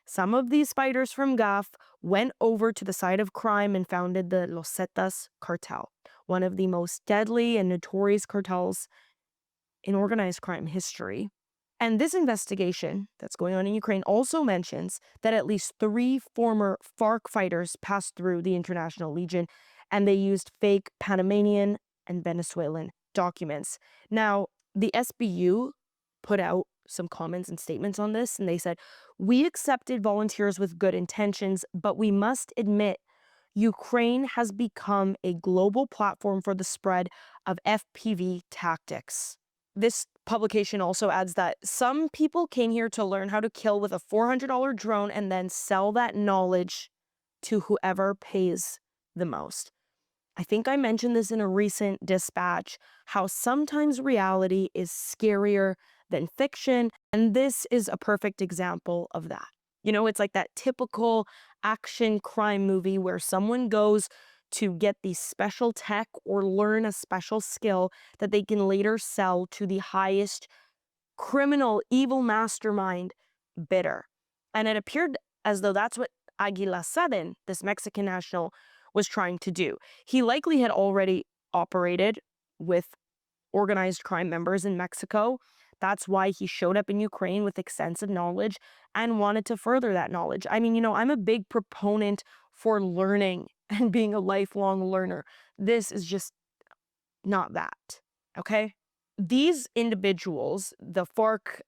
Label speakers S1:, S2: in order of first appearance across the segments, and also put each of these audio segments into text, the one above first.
S1: Some of these fighters from GAF went over to the site of crime and founded the Los Zetas cartel, one of the most deadly and notorious cartels in organized crime history. And this investigation that's going on in Ukraine also mentions that at least 3 former FARC fighters passed through the International Legion and they used fake Panamanian and Venezuelan documents. Now, the SBU put out some comments and statements on this, and they said, "We accepted volunteers with good intentions, but we must admit Ukraine has become a global platform for the spread of FPV tactics." This publication also adds that some people came here to learn how to kill with a $400 drone and then sell that knowledge to whoever pays the most. I think I mentioned this in a recent dispatch, how sometimes reality is scarier than fiction, and this is a perfect example of that. It's like that typical action crime movie where someone goes to get the special tech or learn a special skill that they can later sell to the highest criminal, evil mastermind bidder. And it appeared as though that's what Aguila Sudden, this Mexican national, was trying to do. He likely had already operated with organized crime members in Mexico. That's why he showed up in Ukraine with extensive knowledge and wanted to further that knowledge. I mean, I'm a big proponent for learning and being a lifelong learner. This is just not that, okay? These individuals, the FARC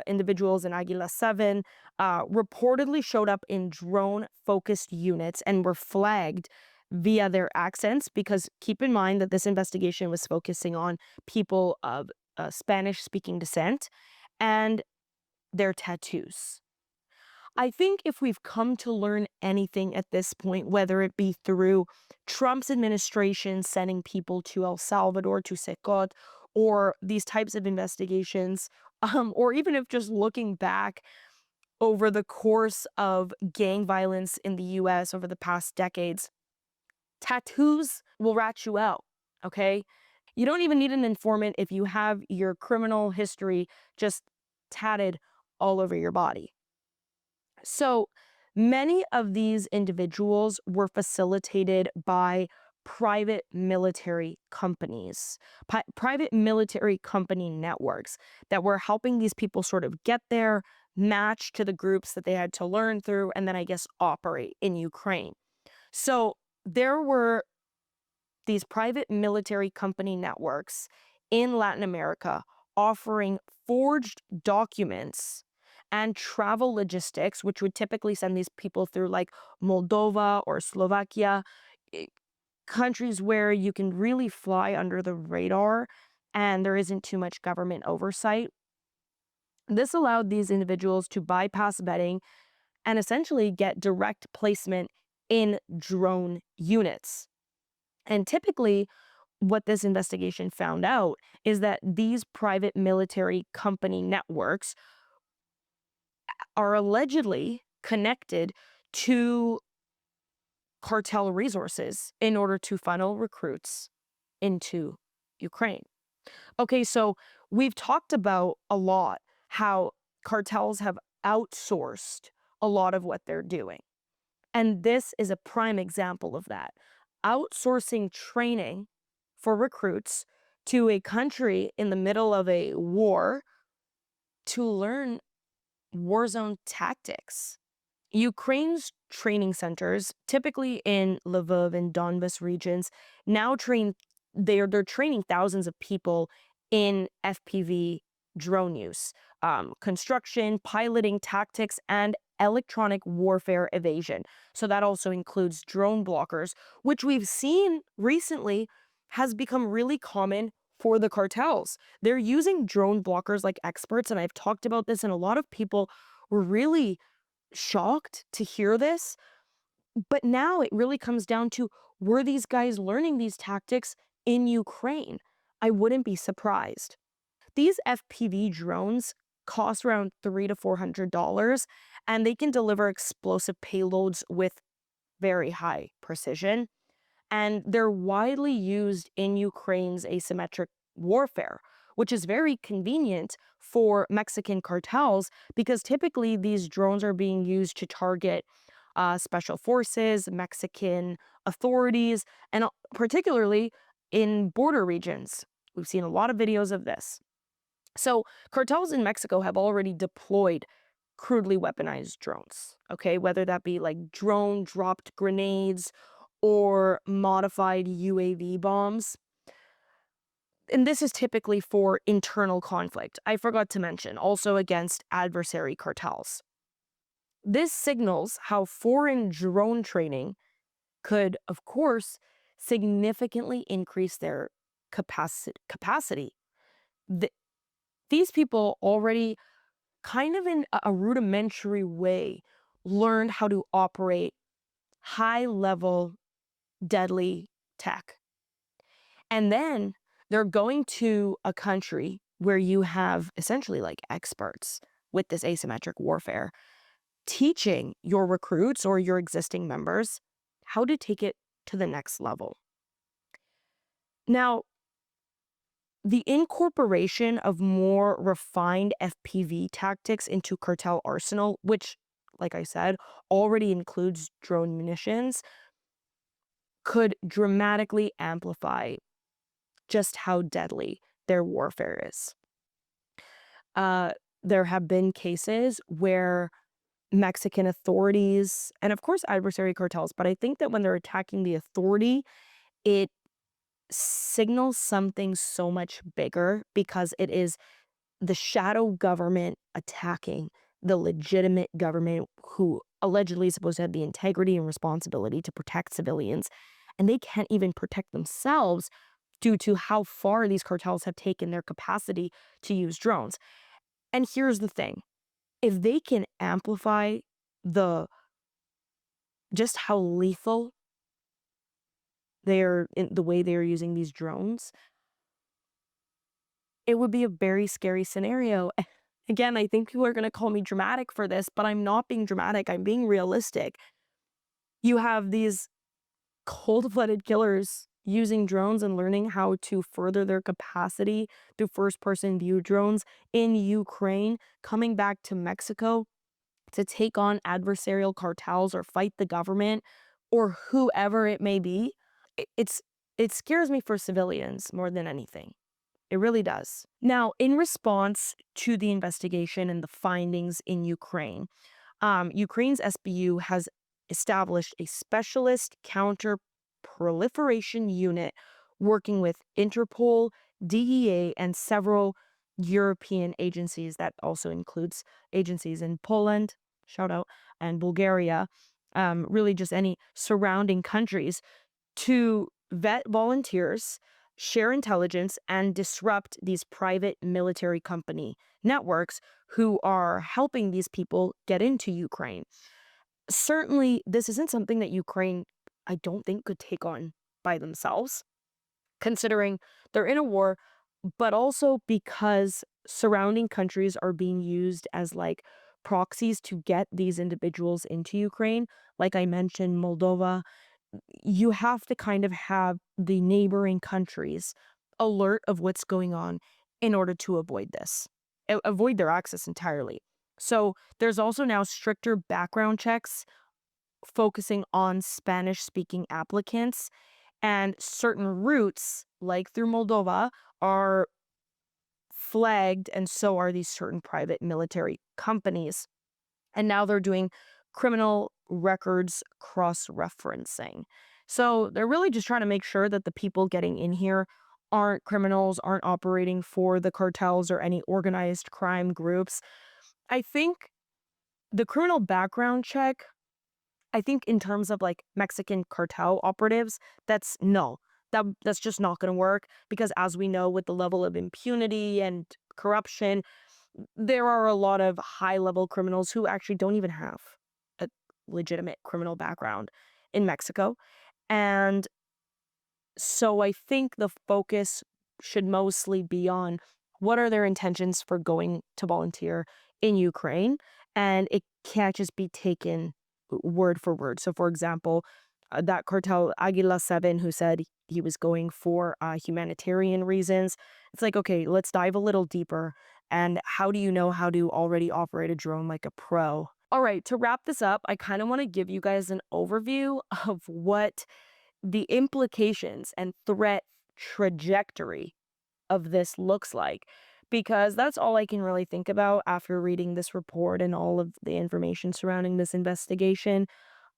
S1: individuals in Aguila 7, reportedly showed up in drone-focused units and were flagged via their accents, because keep in mind that this investigation was focusing on people of Spanish-speaking descent and their tattoos. I think if we've come to learn anything at this point, whether it be through Trump's administration sending people to El Salvador, to Secot, or these types of investigations, or even if just looking back over the course of gang violence in the US over the past decades, tattoos will rat you out, okay? You don't even need an informant if you have your criminal history just tatted all over your body. So many of these individuals were facilitated by private military companies, private military company networks that were helping these people sort of get there, match to the groups that they had to learn through, and then I guess operate in Ukraine. So there were these private military company networks in Latin America offering forged documents and travel logistics, which would typically send these people through like Moldova or Slovakia, eh, countries where you can really fly under the radar and there isn't too much government oversight. This allowed these individuals to bypass vetting and essentially get direct placement in drone units. And typically, what this investigation found out is that these private military company networks are allegedly connected to cartel resources in order to funnel recruits into Ukraine. Okay, so we've talked about a lot how cartels have outsourced a lot of what they're doing. And this is a prime example of that. Outsourcing training for recruits to a country in the middle of a war to learn Warzone tactics. Ukraine's training centers, typically in Lviv and Donbas regions, now they're training thousands of people in FPV drone use, construction, piloting tactics, and electronic warfare evasion. So that also includes drone blockers, which we've seen recently has become really common for the cartels. They're using drone blockers like experts, and I've talked about this, and a lot of people were really shocked to hear this. But now it really comes down to, were these guys learning these tactics in Ukraine? I wouldn't be surprised. These FPV drones cost around $300 to $400, and they can deliver explosive payloads with very high precision. And they're widely used in Ukraine's asymmetric warfare, which is very convenient for Mexican cartels because typically these drones are being used to target special forces, Mexican authorities, and particularly in border regions. We've seen a lot of videos of this. So, cartels in Mexico have already deployed crudely weaponized drones, okay? Whether that be like drone dropped grenades or modified UAV bombs. And this is typically for internal conflict. I forgot to mention, also against adversary cartels. This signals how foreign drone training could, of course, significantly increase their capacity. Th- these people already, kind of in a rudimentary way, learned how to operate high level, deadly tech. And then they're going to a country where you have essentially like experts with this asymmetric warfare teaching your recruits or your existing members how to take it to the next level. Now, the incorporation of more refined FPV tactics into cartel arsenal, which, like I said, already includes drone munitions, could dramatically amplify just how deadly their warfare is. There have been cases where Mexican authorities, and of course adversary cartels, but I think that when they're attacking the authority, it signals something so much bigger because it is the shadow government attacking the legitimate government who allegedly is supposed to have the integrity and responsibility to protect civilians. And they can't even protect themselves due to how far these cartels have taken their capacity to use drones. And here's the thing. If they can amplify the just how lethal they're in the way they're using these drones, it would be a very scary scenario. Again, I think people are going to call me dramatic for this, but I'm not being dramatic. I'm being realistic. You have these cold-blooded killers using drones and learning how to further their capacity through first-person view drones in Ukraine, coming back to Mexico to take on adversarial cartels or fight the government or whoever it may be. It scares me for civilians more than anything. It really does. Now, in response to the investigation and the findings in Ukraine, Ukraine's SBU has established a specialist counter proliferation unit working with Interpol, DEA, and several European agencies. That also includes agencies in Poland, shout out, and Bulgaria, really just any surrounding countries to vet volunteers, share intelligence, and disrupt these private military company networks who are helping these people get into Ukraine. Certainly, this isn't something that Ukraine, I don't think, could take on by themselves, considering they're in a war, but also because surrounding countries are being used as like proxies to get these individuals into Ukraine. Like I mentioned, Moldova, you have to kind of have the neighboring countries alert of what's going on in order to avoid this, avoid their access entirely. So there's also now stricter background checks focusing on Spanish speaking applicants, and certain routes, like through Moldova, are flagged, and so are these certain private military companies. And now they're doing criminal records cross-referencing. So they're really just trying to make sure that the people getting in here aren't criminals, aren't operating for the cartels or any organized crime groups. I think the criminal background check, I think in terms of like Mexican cartel operatives, that's no. That's just not going to work because as we know with the level of impunity and corruption, there are a lot of high-level criminals who actually don't even have a legitimate criminal background in Mexico. And so I think the focus should mostly be on what are their intentions for going to volunteer in Ukraine, and it can't just be taken word for word. So, for example, that cartel Aguila 7 who said he was going for humanitarian reasons. It's like, okay, let's dive a little deeper. And how do you know how to already operate a drone like a pro? All right, to wrap this up, I kind of want to give you guys an overview of what the implications and threat trajectory of this looks like, because that's all I can really think about after reading this report and all of the information surrounding this investigation.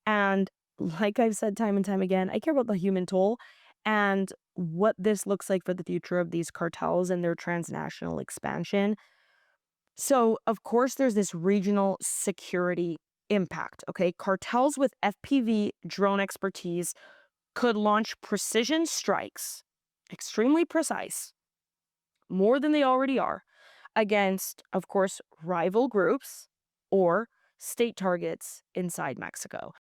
S1: And like I've said time and time again, I care about the human toll and what this looks like for the future of these cartels and their transnational expansion. So, of course, there's this regional security impact. Okay. Cartels with FPV drone expertise could launch precision strikes, extremely precise, more than they already are, against, of course, rival groups or state targets inside Mexico.